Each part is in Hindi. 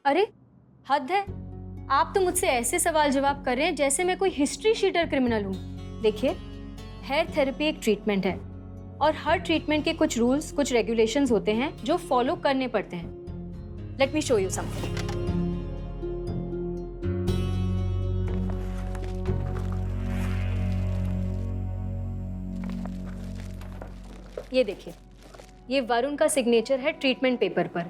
अरे हद है। आप तो मुझसे ऐसे सवाल जवाब कर रहे हैं जैसे मैं कोई हिस्ट्री शीटर क्रिमिनल हूँ। देखिए, हेयर थेरेपी एक ट्रीटमेंट है और हर ट्रीटमेंट के कुछ रूल्स, कुछ रेगुलेशंस होते हैं जो फॉलो करने पड़ते हैं। Let me show you something. ये देखिए, ये वरुण का सिग्नेचर है ट्रीटमेंट पेपर पर,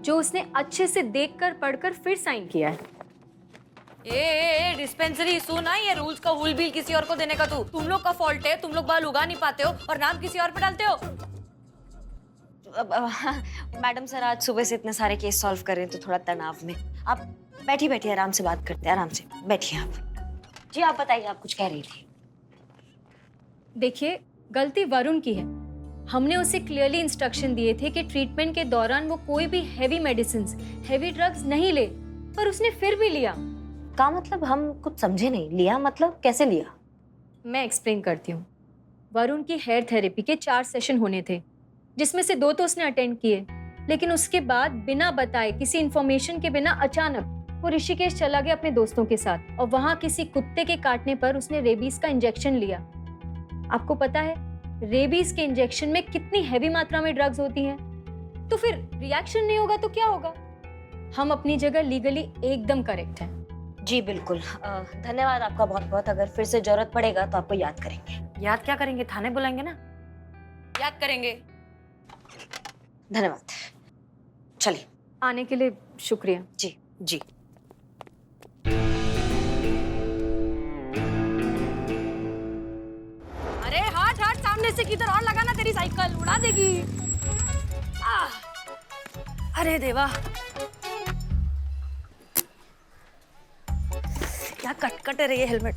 जो उसने अच्छे से देखकर पढ़कर फिर साइन किया है। डिस्पेंसरी सुना, ये रूल्स का हुल बिल किसी और को देने का तुम लोग का फॉल्ट है। तुम लोग बाल उगा नहीं पाते हो और नाम किसी और पे डालते हो। मैडम सर, आज सुबह से इतने सारे केस सॉल्व कर रहे हैं तो थोड़ा तनाव में। आप बैठिए बैठिए, आराम से बात करते हैं, आराम से बैठिए आप। जी आप बताइए, आप कुछ कह रही थी। देखिए, गलती वरुण की है। हमने उसे क्लियरली इंस्ट्रक्शन दिए थे कि ट्रीटमेंट के दौरान वो कोई भी हैवी मेडिसिन्स, हैवी ड्रग्स नहीं ले, पर उसने फिर भी लिया। का मतलब हम कुछ समझे नहीं। लिया मतलब कैसे लिया? मैं एक्सप्लेन करती हूँ। वरुण की हेयर थेरेपी के 4 सेशन होने थे, जिसमें से 2 तो उसने अटेंड किए, लेकिन उसके बाद बिना बताए, किसी इंफॉर्मेशन के बिना अचानक वो ऋषिकेश चला गया अपने दोस्तों के साथ, और वहां किसी कुत्ते के काटने पर उसने रेबीज का इंजेक्शन लिया। आपको पता है रेबीज के इंजेक्शन में कितनी हैवी मात्रा में ड्रग्स होती हैं, तो फिर रिएक्शन नहीं होगा तो क्या होगा। हम अपनी जगह लीगली एकदम करेक्ट हैं। जी बिल्कुल। धन्यवाद आपका बहुत बहुत। अगर फिर से जरूरत पड़ेगा तो आपको याद करेंगे। याद क्या करेंगे, थाने बुलाएंगे ना। याद करेंगे। धन्यवाद। चलिए। आने के लिए शुक्रिया। जी जी। अरे हाथ हाथ सामने से किधर और लगाना, तेरी साइकिल उड़ा देगी। अरे देवा, क्या कट रही है हेलमेट।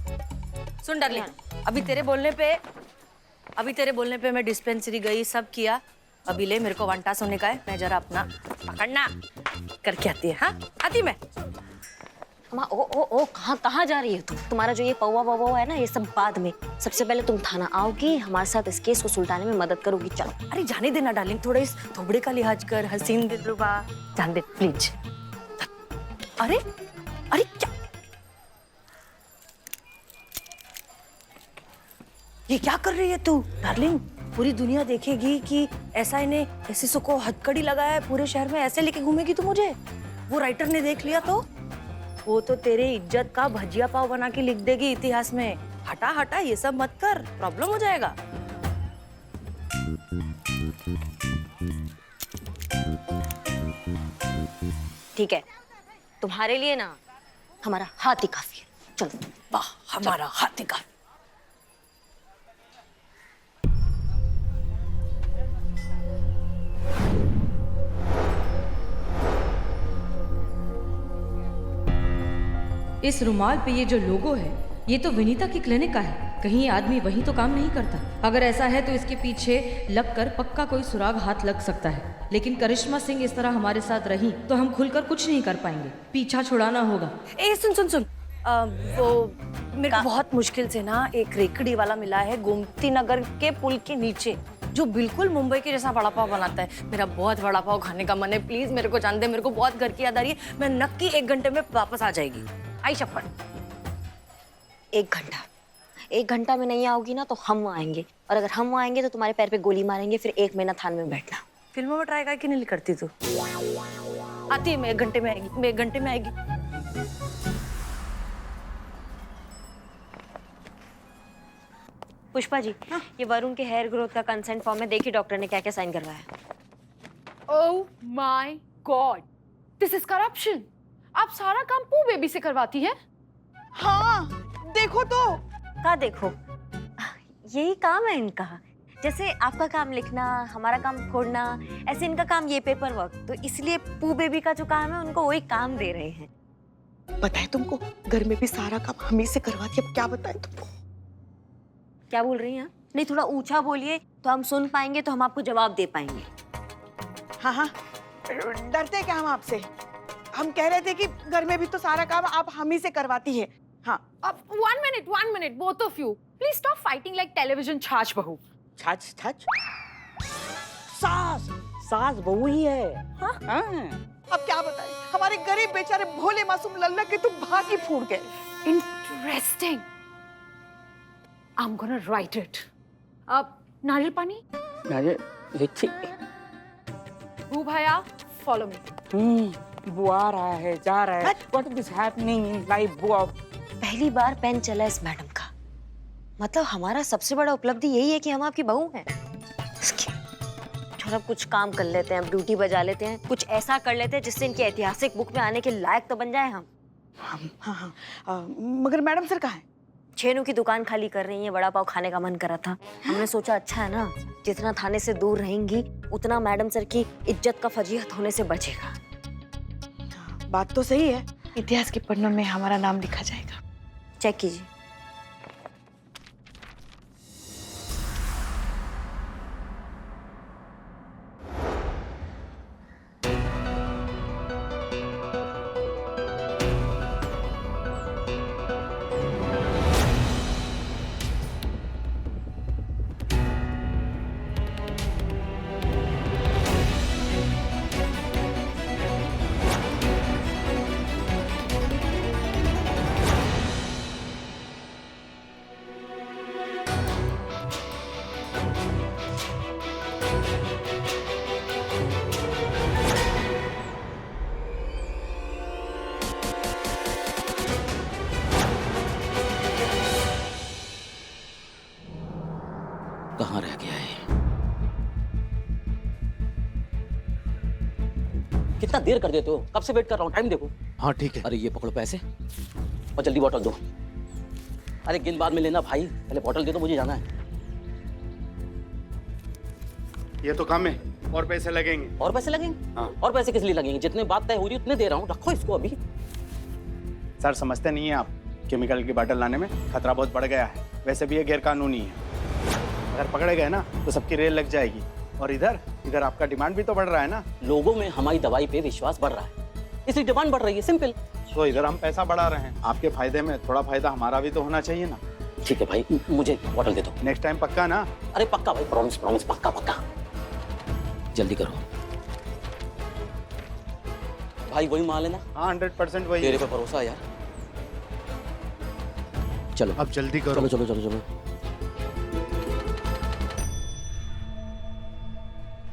सुन डार्लिंग, अभी तेरे बोलने पे मैं डिस्पेंसरी गई, सब किया। अभी ले, मेरे को वंटास होने का है। मैं जरा अपना पकड़ना करके आती है। हाँ आती मैं। ओ कहाँ जा रही है तुम? तुम्हारा जो ये पौवा ववा है ना, ये सब बाद में। सबसे पहले तुम थाना आओगी, हमारे साथ इस केस को सुलझाने में मदद करोगी। चलो। अरे जाने देना डार्लिंग, थोड़ा इस थोबड़े का लिहाज कर। हसीन दिलरुबा, जान दे प्लीज। अरे अरे क्या, ये क्या कर रही है तू डार्लिंग? पूरी दुनिया देखेगी कि ऐसा इन्हें ऐसी को हथकड़ी लगाया है पूरे शहर में, ऐसे लेके घूमेगी तू मुझे। वो राइटर ने देख लिया तो वो तो तेरे इज्जत का भजिया पाव बना के लिख देगी इतिहास में। हटा हटा, ये सब मत कर, प्रॉब्लम हो जाएगा। ठीक है, तुम्हारे लिए ना हमारा हाथ ही काफी है। चलो। वाह, हमारा हाथ ही काफी। इस रुमाल पे ये जो लोगो है, ये तो विनीता की क्लिनिक का है। कहीं ये आदमी वहीं तो काम नहीं करता। अगर ऐसा है तो इसके पीछे लगकर पक्का कोई सुराग हाथ लग सकता है। लेकिन करिश्मा सिंह इस तरह हमारे साथ रही तो हम खुलकर कुछ नहीं कर पाएंगे। पीछा छुड़ाना होगा। ए सुन सुन सुन, वो मेरे को बहुत मुश्किल से ना एक रेकड़ी वाला मिला है गोमती नगर के पुल के नीचे, जो बिल्कुल मुंबई के जैसा वड़ा पाव बनाता है। मेरा बहुत वड़ा पाव खाने का मन है, प्लीज मेरे को जान दे। मेरे को बहुत घर की याद आ रही है। मैं नक्की 1 घंटे में वापस आ जाएगी। आई शपथ। 1 घंटा में नहीं आओगी ना तो हम आएंगे, और अगर हम आएंगे तो तुम्हारे पैर पे गोली मारेंगे, फिर 1 महीना थाने में बैठना। फिल्मों में ट्राई करके नहीं करती तू? आती है, मैं 1 घंटे में आएगी, मैं 1 घंटे में आएगी। पुष्पा जी, हाँ? ये वरुण के हेयर ग्रोथ का कंसेंट फॉर्म है। देखिए डॉक्टर ने क्या क्या साइन करवाया। ओह my God, this is corruption. आप सारा काम पू बेबी से करवाती है? हाँ, देखो तो। का देखो, यही काम है इनका। जैसे आपका काम लिखना, हमारा काम फोड़ना, ऐसे इनका काम ये पेपर वर्क। तो इसलिए पू बेबी का जो काम है उनको वही काम दे रहे हैं। पता है तुमको, घर में भी सारा काम हम ही से करवाती है। अब क्या बताएं तुमको? क्या बोल रही हैं? नहीं, थोड़ा ऊंचा बोलिए तो हम सुन पाएंगे, तो हम आपको जवाब दे पाएंगे। हाँ, डरते क्या हम आपसे? हम कह रहे थे कि घर में भी तो सारा काम आप हम ही से करवाती है। हाँ। अब 1 minute, both of you, please stop fighting like television छाछ बहू। छाछ? सास सास बहू ही है। हाँ? अब क्या बताएं, हमारे गरीब बेचारे भोले मासूम लल्ला के तो भाग ही फूट गए। Interesting. I'm gonna write it. अब नारियल पानी? बू भैया, follow me. वो आ रहा है, जा रहा है। What is happening in life, बुआ? पहली बार पेन चला इस मैडम का। मतलब हमारा सबसे बड़ा उपलब्धि यही है कि हम आपकी बहू हैं। थोड़ा कुछ काम कर लेते हैं, ड्यूटी बजा लेते हैं, कुछ ऐसा कर लेते हैं जिससे इनकी ऐतिहासिक बुक में आने के लायक तो बन जाए हम। हाँ। मगर मैडम सर कहाँ है? छेनू की दुकान खाली कर रही है, वड़ा पाव खाने का मन करा था। हमने सोचा अच्छा है ना, जितना थाने से दूर रहेंगी उतना मैडम सर की इज्जत का फजीहत होने से बचेगा। बात तो सही है, इतिहास के पन्नों में हमारा नाम लिखा जाएगा। चेक कीजिए। कहाँ रह गया है? कितना देर कर देते हो? कब से वेट कर रहा हूँ, टाइम देखो। हाँ ठीक है। अरे ये पकड़ो पैसे और जल्दी बॉटल दो। अरे गिन बाद में लेना भाई, पहले बॉटल दे दो, मुझे जाना है। ये तो कम है, और पैसे लगेंगे। और पैसे लगेंगे? हाँ। और पैसे किस लिए लगेंगे? जितने बात तय हो रही उतने दे रहा हूँ, रखो इसको अभी। सर समझते नहीं है आप, केमिकल की बॉटल लाने में खतरा बहुत बढ़ गया है। वैसे भी ये गैर कानूनी है, अगर पकड़े गए ना तो सबकी रेल लग जाएगी। और इधर आपका डिमांड भी तो बढ़ रहा है ना। लोगों में हमारी दवाई पे विश्वास बढ़ रहा है, इसलिए डिमांड बढ़ रही है, सिंपल। तो इधर हम पैसा बढ़ा रहे हैं, आपके फायदे में थोड़ा फायदा हमारा भी तो होना चाहिए ना। ठीक है भाई, मुझे बॉटल दे दो। नेक्स्ट टाइम पक्का ना? अरे पक्का भाई, प्रॉमिस प्रॉमिस, पक्का पक्का। जल्दी करो भाई, वही माल है ना? हाँ 100% वही। तेरे पे भरोसा है यार। चलो अब जल्दी करो। चलो चलो चलो चलो।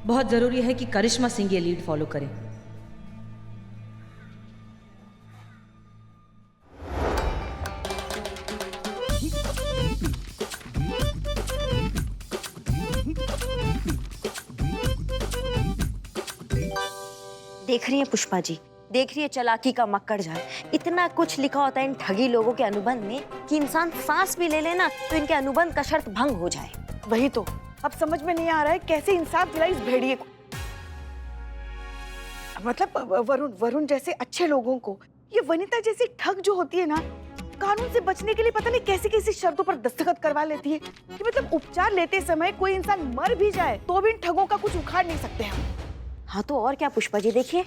बहुत जरूरी है कि करिश्मा सिंह ये लीड फॉलो करे। देख रही है पुष्पा जी, देख रही है चालाकी का मक्कड़ जाल। इतना कुछ लिखा होता है इन ठगी लोगों के अनुबंध में कि इंसान सांस भी ले लेना तो इनके अनुबंध का शर्त भंग हो जाए। वही तो अब समझ में नहीं आ रहा है कैसे इंसाफ दिलाई इस भेड़िए को। मतलब वरुण जैसे अच्छे लोगों को ये वनिता जैसी ठग जो होती है ना, कानून से बचने के लिए पता नहीं कैसी कैसी शर्तों पर दस्तखत करवा लेती है कि मतलब उपचार लेते समय कोई इंसान मर भी जाए तो भी इन ठगों का कुछ उखाड़ नहीं सकते हम। हाँ तो और क्या पुष्पा जी, देखिए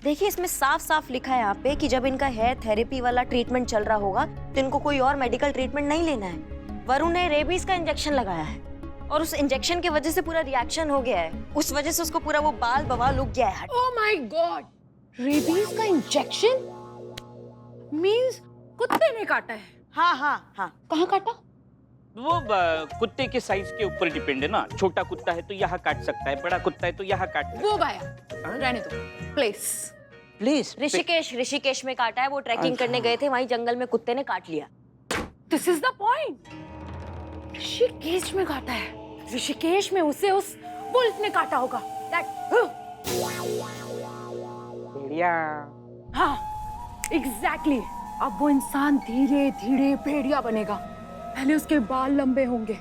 देखिए इसमें साफ साफ लिखा है यहाँ पे कि जब इनका हेयर थेरेपी वाला ट्रीटमेंट चल रहा होगा तो इनको कोई और मेडिकल ट्रीटमेंट नहीं लेना है। वरुण ने रेबीज का इंजेक्शन लगाया है और उस इंजेक्शन की वजह से पूरा रिएक्शन हो गया है, उस वजह से उसको पूरा वो बाल बवाल उग गया है। Oh my God! रेबीज का इंजेक्शन? मींस कुत्ते ने काटा है? हाँ। कहाँ काटा? वो कुत्ते के साइज के ऊपर डिपेंड है ना। छोटा कुत्ता है तो यहाँ काट सकता है, बड़ा कुत्ता है तो यहाँ काट सकता है। वो भाया, रहने दो, प्लीज। प्लीज। ऋषिकेश में काटा है, वो ट्रैकिंग करने गए थे, वहीं जंगल में कुत्ते ने काट लिया। This is the point. Rishikesh में काटा है, ऋषिकेश में उसे उस बुल्स ने काटा होगा। बढ़िया। हाँ, एग्जैक्टली। अब वो इंसान धीरे धीरे भेड़िया बनेगा। पहले उसके बाल लंबे होंगे,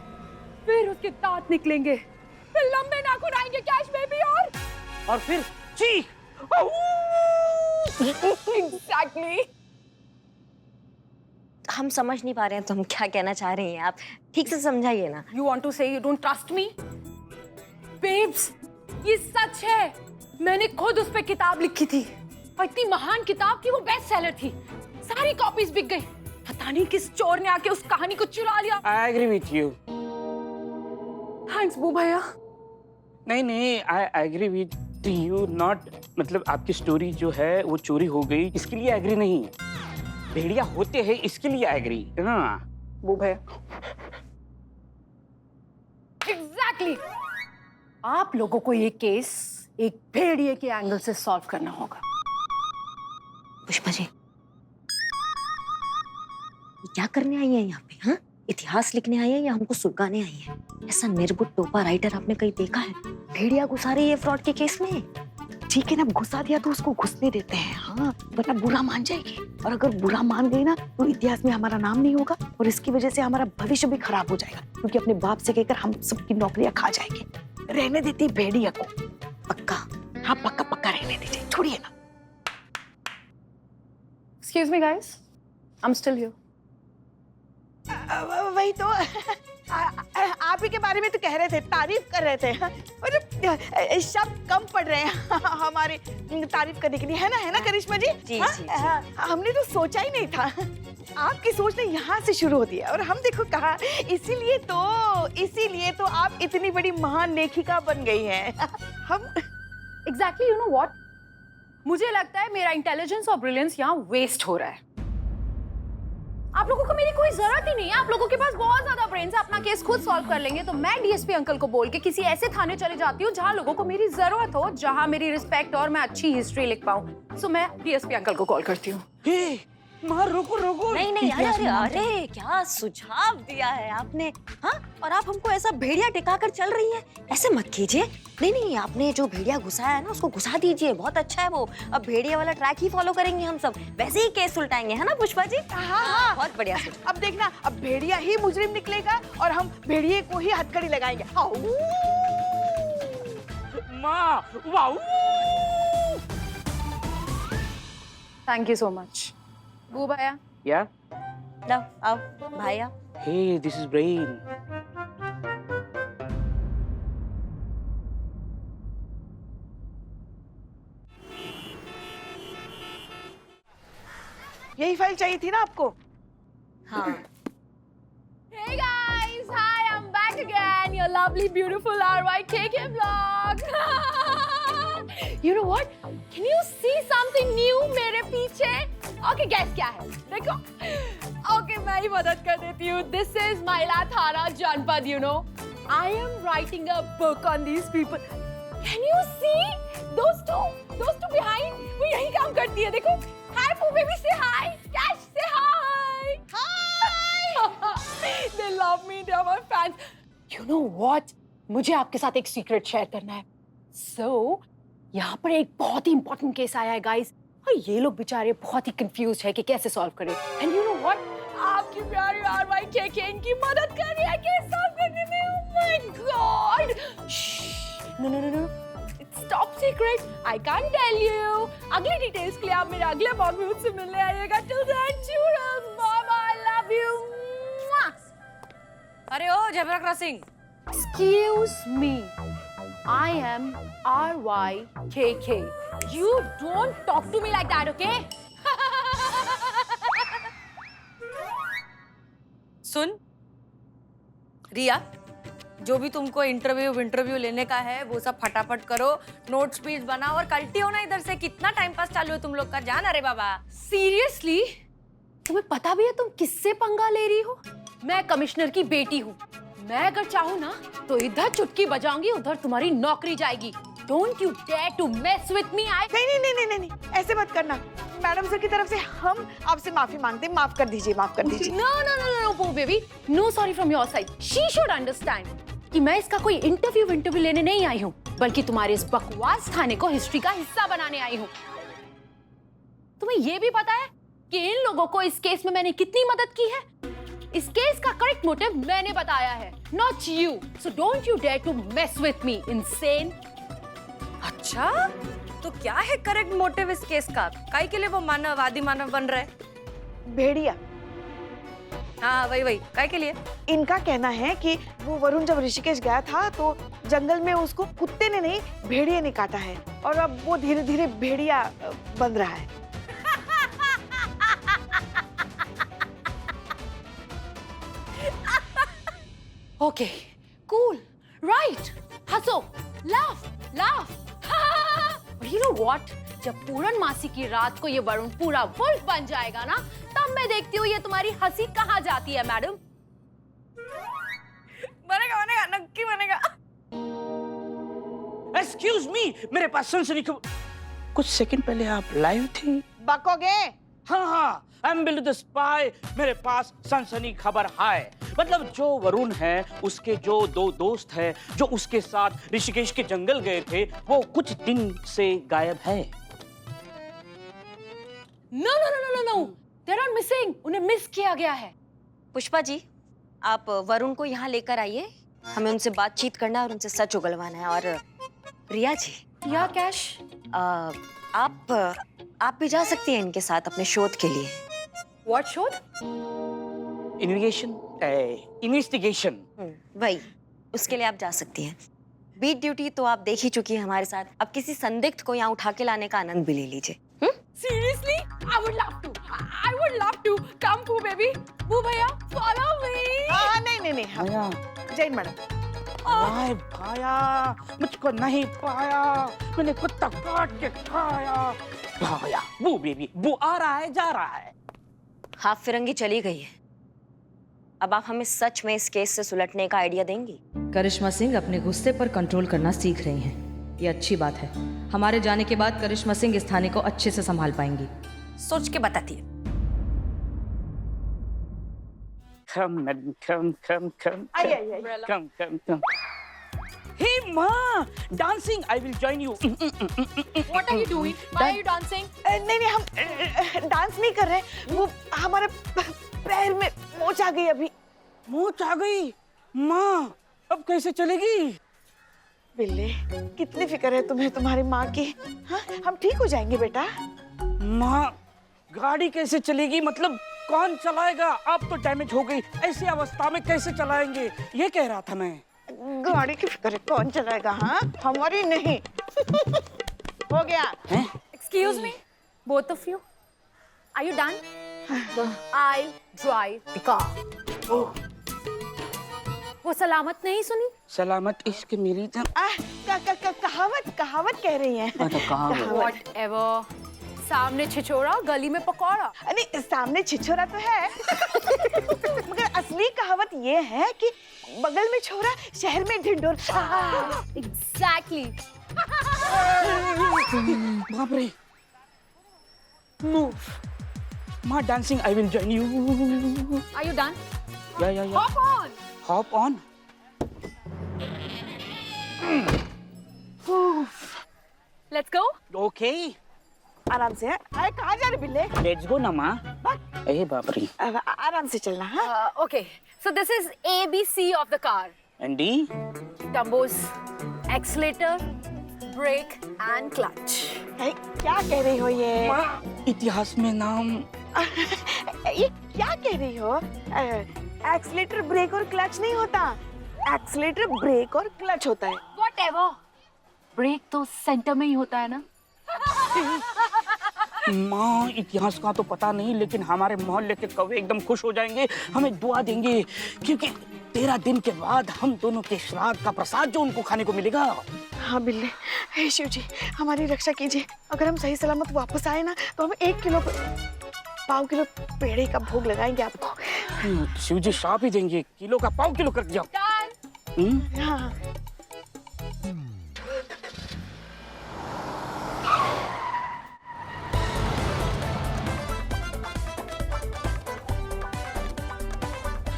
फिर उसके दांत निकलेंगे, फिर लंबे नाखून आएंगे कैश बेबी, और फिर चीख। एग्जैक्टली। हम समझ नहीं पा रहे हैं तो हम क्या कहना चाह रहे हैं, आप ठीक से समझाइए ना। You want to say you don't trust me? Babes, ये सच है। मैंने खुद उस पे किताब लिखी थी और इतनी महान किताब कि वो बेस्ट सेलर थी। सारी कॉपीज बिक गई। पता नहीं किस चोर ने आके उस कहानी को चुरा लिया। I agree with you. Thanks बू भैया। नहीं, I agree with you not, मतलब आपकी स्टोरी जो है वो चोरी हो गई इसके लिए एग्री नहीं, भेड़िया होते हैं इसके लिए एग्री है ना। वो भैया एग्जैक्टली आप लोगों को ये केस एक भेड़िए के एंगल से सॉल्व करना होगा। पुष्पा जी, ये क्या करने आई है यहाँ पे? हाँ, इतिहास लिखने आई है या हमको सुलगाने आई है? ऐसा निर्बुद्ध टोपा राइटर आपने कहीं देखा है? भेड़िया घुसा रही है फ्रॉड के केस में। ठीक है ना, घुसा दिया तो उसको घुसने देते हैं, हाँ, वरना बुरा मान जाएगी। और अगर बुरा मान गई ना तो इतिहास में हमारा नाम नहीं होगा और इसकी वजह से हमारा भविष्य भी खराब हो जाएगा, क्योंकि अपने बाप से कहकर हम सबकी नौकरियां खा जाएंगे। रहने देती भेड़िया को। पक्का? हाँ, पक्का पक्का रहने दीजिए, छोड़िए ना। Excuse me guys, I am still here. वही तो आप ही के बारे में तो कह रहे थे, तारीफ कर रहे थे, और शब्द कम पड़ रहे हैं हमारे तारीफ करने के लिए, है ना करिश्मा जी? जी, हाँ? जी, जी। हमने तो सोचा ही नहीं था, आपकी सोच ने यहाँ से शुरू होती है और हम देखो कहाँ। इसीलिए तो आप इतनी बड़ी महान लेखिका बन गई हैं। हम एग्जैक्टली, यू नो व्हाट, मुझे लगता है मेरा इंटेलिजेंस और ब्रिलियंस यहाँ वेस्ट हो रहा है। आप लोगों को मेरी कोई जरूरत ही नहीं है, आप लोगों के पास बहुत ज्यादा ब्रेन्स है, अपना केस खुद सॉल्व कर लेंगे। तो मैं डीएसपी अंकल को बोल के किसी ऐसे थाने चले जाती हूँ जहाँ लोगों को मेरी जरूरत हो, जहाँ मेरी रिस्पेक्ट और मैं अच्छी हिस्ट्री लिख पाऊँ। सो मैं डीएसपी अंकल को कॉल करती हूँ। मार, रुको रुको। नहीं, अरे अरे क्या सुझाव दिया है आपने, हाँ? और आप हमको ऐसा भेड़िया टिका कर चल रही हैं, ऐसे मत कीजिए। नहीं, आपने जो भेड़िया घुसाया है ना उसको घुसा दीजिए, बहुत अच्छा है वो। अब भेड़िया वाला ट्रैक ही फॉलो करेंगे हम सब, वैसे ही केस उल्टाएंगे, है ना पुष्पा जी? हाँ, बहुत बढ़िया। अब देखना, अब भेड़िया ही मुजरिम निकलेगा और हम भेड़िए को ही हथकड़ी लगाएंगे। माँ, wow. Thank you so much. बू भैया, या लो आओ भाया। हे, दिस इज ब्रेन। यही फाइल चाहिए थी ना आपको? हाँ। Hey guys, hi, I'm back again. Your lovely, beautiful RYKK vlog. You know what? Can you see something new मेरे पीछे? Okay, guess क्या है? देखो. Okay, मैं ही मदद कर देती हूँ. This is Mailathara Janpad, you know. I am writing a book on these people. Can you see? Those two behind. वो यही काम करती है. देखो. Hi, Poo baby, say hi. Cash, say hi. Hi. They love me. They are my fans. You know what? मुझे आपके साथ एक सीक्रेट शेयर करना है. So, यहाँ पर एक बहुत ही इंपॉर्टेंट केस आया है गाइस, और ये लोग बेचारे बहुत ही कंफ्यूज है कि कैसे सॉल्व करें. एंड यू नो व्हाट, आपकी प्यारी RYKK इनकी मदद कर रही है केस सॉल्व करने में. Oh my god. No, it's top secret, I can't tell you. अगली डिटेल्स के लिए आप मेरे अगले ब्लॉग में मुझसे मिलने आइएगा. टिल देन, चूरल्स, मामा, आई लव यू. अरे ओ zebra crossing, Excuse me, I am RYKK. You don't talk to me like that, okay? सुन रिया, जो भी तुमको इंटरव्यू लेने का है वो सब फटाफट करो, नोट स्पीच बनाओ और कल्टी हो ना इधर से. कितना टाइम पास चालू है तुम लोग का, जान. अरे बाबा, Seriously? तुम्हें पता भी है तुम किससे पंगा ले रही हो? मैं कमिश्नर की बेटी हूँ. मैं अगर चाहूँ ना तो इधर चुटकी बजाऊंगी, उधर तुम्हारी नौकरी जाएगी. Don't you dare to mess with me. नहीं, ऐसे मत करना. मैडम सर की तरफ से हम आपसे माफी मांगते हैं. माफ कर दीजिए. No, Poo baby. No sorry from your side. She should understand कि मैं इसका कोई इंटरव्यू लेने नहीं आई हूँ, बल्कि तुम्हारे इस बकवास थाने को हिस्ट्री का हिस्सा बनाने आई हूँ. तुम्हें ये भी पता है कि इन लोगों को इस केस में मैंने कितनी मदद की है? इस केस का करेक्ट मोटिव मैंने बताया है, not you. So don't you dare to mess with me, insane. अच्छा तो क्या है करेक्ट मोटिव इस केस का? काहे के लिए वो मानव आदि मानव बन रहे? भेड़िया. हाँ वही, काहे के लिए? इनका कहना है कि वो वरुण जब ऋषिकेश गया था तो जंगल में उसको कुत्ते ने नहीं, भेड़िए ने काटा है, और अब वो धीरे धीरे भेड़िया बन रहा है. Okay, cool, right. हंसो, laugh. यू नो व्हाट, जब पूर्णमासी की रात को ये वरुण पूरा वुल्फ बन जाएगा ना, तब मैं देखती हूँ ये तुम्हारी हंसी कहाँ जाती है मैडम। बनेगा बनेगा, नक्की बनेगा। एक्सक्यूज मी, मेरे पास सनसनी खबर। कुछ सेकंड पहले आप लाइव थे। बकोगे? हाँ, आई एम बिल्ली द स्पाई। मेरे पास सनसनी खबर है। मतलब जो वरुण है, उसके जो दो दोस्त हैं, जो उसके साथ ऋषिकेश के जंगल गए थे, वो कुछ दिन से गायब है। No no no no no, they are missing. उन्हें मिस किया गया है। पुष्पा जी, आप वरुण को यहाँ लेकर आइए, हमें उनसे बातचीत करना है और उनसे सच उगलवाना है। और रिया जी, या कैश, आप भी जा सकती हैं इनके साथ अपने शोध के लिए। व्हाट शोध? इन्वेस्टिगेशन। वही, उसके लिए आप जा सकती हैं। बीट ड्यूटी तो आप देख ही चुकी है हमारे साथ, अब किसी संदिग्ध को यहाँ उठा के लाने का आनंद भी ले लीजिए। Seriously? I would love to. I would love to. Come, Pooh baby. Pooh भैया, follow me. नहीं, भाया, जैन मैडम। वाह भाया, मुझको नहीं पाया, मैंने कुत्ता काट के खाया। भाया, वो बेबी, वो आ रहा है, जा रहा है। हाफ फिरंगी चली गई है, अब आप हमें सच में इस केस से सुलटने का आइडिया देंगी? करिश्मा सिंह अपने गुस्से पर कंट्रोल करना सीख रही हैं। ये अच्छी बात है। हमारे जाने के बाद करिश्मा सिंह इस थाने को अच्छे से संभाल पाएंगी। सोच के बताती है। Come. Hey ma, dancing. I will join you. What are you doing? Why are you dancing? नहीं, हम डांस नहीं कर रहे, वो हमारे पैर में मोच आ गई अभी। मोच आ गई? माँ, अब कैसे चलेगी? बिल्ले, कितनी फिक्र है तुम्हें तुम्हारी माँ की? हाँ, हम ठीक हो जाएंगे बेटा। माँ, गाड़ी कैसे चलेगी? मतलब कौन चलाएगा? आप तो डैमेज हो गई, ऐसी अवस्था में कैसे चलाएंगे? ये कह रहा था मैं। गाड़ी की फिक्र है, कौन चलाएगा? हाँ, हमारी नहीं। हो गया। हैं? Excuse me, both of you. Are you done? I'll drive the car. वो सलामत नहीं सुनी? सलामत इश्क मेरी जान। कहावत कह रही हैं। Whatever. सामने छिछोरा, गली में पकौड़ा। नहीं, सामने छिछोरा तो है, मगर असली कहावत ये है कि बगल में छोरा, शहर में ढिंढोरा। Exactly. बाप रे। Move. माँ, dancing. I will join you. Are you done? Yeah. Hop on. Hop on. Let's go. Okay. आराम से। अरे कहाँ जा रहे बिल्ले? Let's go ना माँ। ए बाप रे। आराम से चलना। हाँ? Okay. So this is ABC of the car. And D? Dumbos, accelerator, brake and clutch. क्या कह रही हो ये? माँ, इतिहास में नाम। ये क्या कह रही हो? एक्सीलेटर, ब्रेक और क्लच नहीं होता, एक्सीलेटर, ब्रेक और क्लच होता है। Whatever. ब्रेक तो सेंटर में ही होता है ना? माँ, इतिहास का तो पता नहीं, लेकिन हमारे मोहल्ले के कौवे एकदम खुश हो जाएंगे, हमें दुआ देंगे, क्योंकि 13 दिन के बाद हम दोनों के श्राद्ध का प्रसाद जो उनको खाने को मिलेगा। हाँ बिल्ले, हे शिव जी, हमारी रक्षा कीजिए। अगर हम सही सलामत वापस आए ना, तो हम 1 किलो, 1.5 किलो पेड़े का भोग लगाएंगे आपको। शिव जी श्राप ही देंगे, किलो का 1.5 किलो कर दिया। हाँ।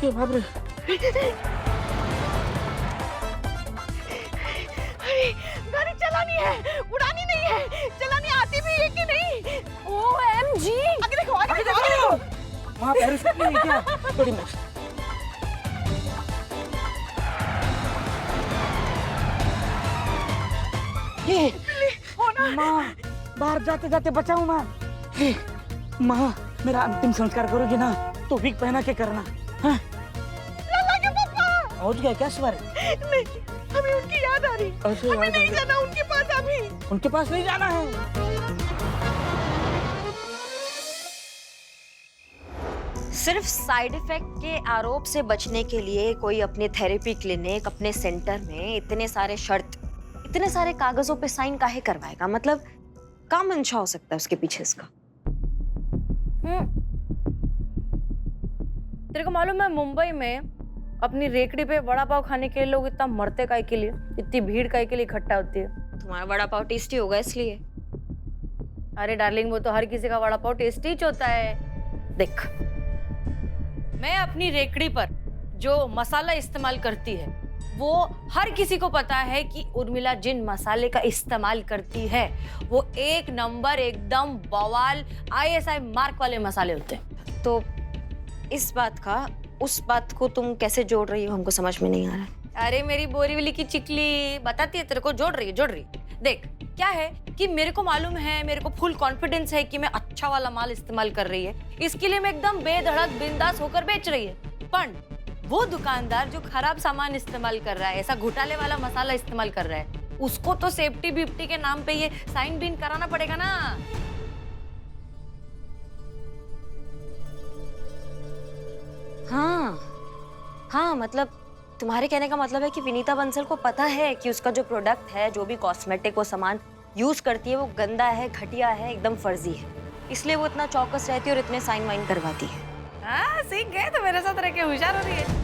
बाप रे। अरे, गाड़ी चलानी है, उड़ानी नहीं है। चलानी आती भी है कि नहीं? OMG! आगे देखो, आगे देखो। वहाँ पैराशूट नहीं है क्या? बड़ी मस्त। ये माँ, बाहर जाते जाते बचाऊं माँ। माँ, मेरा अंतिम संस्कार करोगी ना, तो विग पहना के करना। हाँ? पहुंच गया क्या स्वर? नहीं, हमें उनकी याद आ रही। हमें नहीं जाना उनके पास अभी। उनके पास नहीं जाना है। सिर्फ साइड इफेक्ट के आरोप से बचने के लिए कोई अपने थेरेपी क्लिनिक, अपने सेंटर में इतने सारे शर्त, इतने सारे कागजों पे साइन काहे करवाएगा? मतलब काम मंशा हो सकता है उसके पीछे इसका? तेरे को मालूम है मुंबई में अपनी रेकड़ी पे वड़ा पाव खाने के लिए लोग इतना मरते काहे के लिए, इतनी भीड़ काहे के लिए इकट्ठा होती है? तुम्हारा वड़ा पाव टेस्टी होगा इसलिए। अरे डार्लिंग, वो तो हर किसी का वड़ा पाव टेस्टी ही होता है। देख, मैं अपनी रेकड़ी पर जो मसाला इस्तेमाल करती है वो हर किसी को पता है कि उर्मिला जिन मसाले का इस्तेमाल करती है वो 1 नंबर एकदम बवाल ISI मार्क वाले मसाले होते हैं। तो इस बात का उस बात को तुम कैसे जोड़ रही हो, हमको समझ में नहीं आ रहा। अरे मेरी बोरीवली की चिकली बताती है तेरे को, जोड़ रही है। देख क्या है कि मेरे को मालूम है, मेरे को फुल कॉन्फिडेंस है कि मैं अच्छा वाला माल इस्तेमाल कर रही है, इसके लिए मैं एकदम बेधड़क बिंदास होकर बेच रही है। पर वो दुकानदार जो खराब सामान इस्तेमाल कर रहा है, ऐसा घोटाले वाला मसाला इस्तेमाल कर रहा है, उसको तो सेफ्टी बिफ्टी के नाम पे ये साइन बीन कराना पड़ेगा ना। हाँ, मतलब तुम्हारे कहने का मतलब है कि विनीता बंसल को पता है कि उसका जो प्रोडक्ट है, जो भी कॉस्मेटिक वो सामान यूज करती है, वो गंदा है, घटिया है, एकदम फर्जी है, इसलिए वो इतना चौकस रहती है और इतने साइन वाइन करवाती है। हाँ, सीख गए तो मेरे साथ रह के होशियार हो रही है।